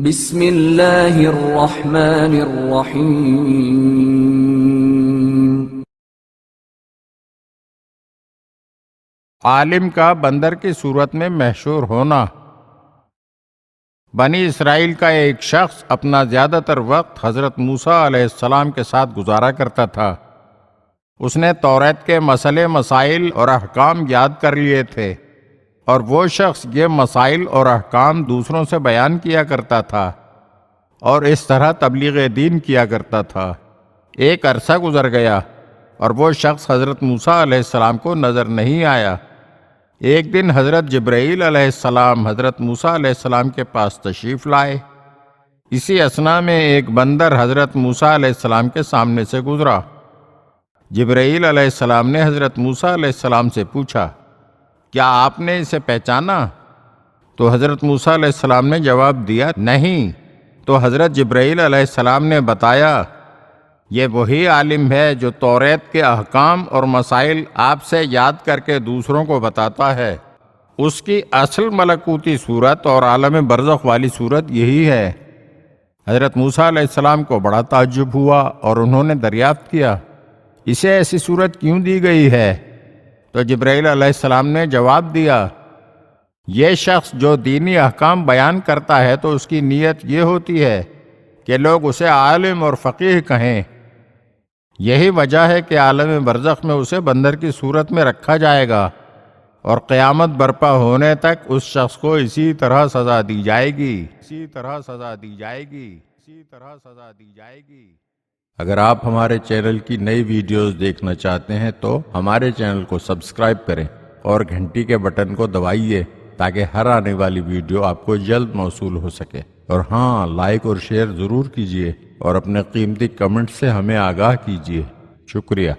بسم اللہ الرحمن الرحیم۔ عالم کا بندر کی صورت میں محشور ہونا۔ بنی اسرائیل کا ایک شخص اپنا زیادہ تر وقت حضرت موسیٰ علیہ السلام کے ساتھ گزارا کرتا تھا۔ اس نے توریت کے مسائل اور احکام یاد کر لیے تھے، اور وہ شخص یہ مسائل اور احکام دوسروں سے بیان کیا کرتا تھا اور اس طرح تبلیغ دین کیا کرتا تھا۔ ایک عرصہ گزر گیا اور وہ شخص حضرت موسیٰ علیہ السلام کو نظر نہیں آیا۔ ایک دن حضرت جبرائیل علیہ السلام حضرت موسیٰ علیہ السلام کے پاس تشریف لائے۔ اسی اثناء میں ایک بندر حضرت موسیٰ علیہ السلام کے سامنے سے گزرا۔ جبرائیل علیہ السلام نے حضرت موسیٰ علیہ السلام سے پوچھا، کیا آپ نے اسے پہچانا؟ تو حضرت موسیٰ علیہ السلام نے جواب دیا، نہیں۔ تو حضرت جبرائیل علیہ السلام نے بتایا، یہ وہی عالم ہے جو توریت کے احکام اور مسائل آپ سے یاد کر کے دوسروں کو بتاتا ہے۔ اس کی اصل ملکوتی صورت اور عالم برزخ والی صورت یہی ہے۔ حضرت موسیٰ علیہ السلام کو بڑا تعجب ہوا اور انہوں نے دریافت کیا، اسے ایسی صورت کیوں دی گئی ہے؟ تو جبرائیل علیہ السلام نے جواب دیا، یہ شخص جو دینی احکام بیان کرتا ہے تو اس کی نیت یہ ہوتی ہے کہ لوگ اسے عالم اور فقیہ کہیں۔ یہی وجہ ہے کہ عالم برزخ میں اسے بندر کی صورت میں رکھا جائے گا، اور قیامت برپا ہونے تک اس شخص کو اسی طرح سزا دی جائے گی۔ اگر آپ ہمارے چینل کی نئی ویڈیوز دیکھنا چاہتے ہیں تو ہمارے چینل کو سبسکرائب کریں اور گھنٹی کے بٹن کو دبائیے تاکہ ہر آنے والی ویڈیو آپ کو جلد موصول ہو سکے۔ اور ہاں، لائک اور شیئر ضرور کیجیے اور اپنے قیمتی کمنٹ سے ہمیں آگاہ کیجیے۔ شکریہ۔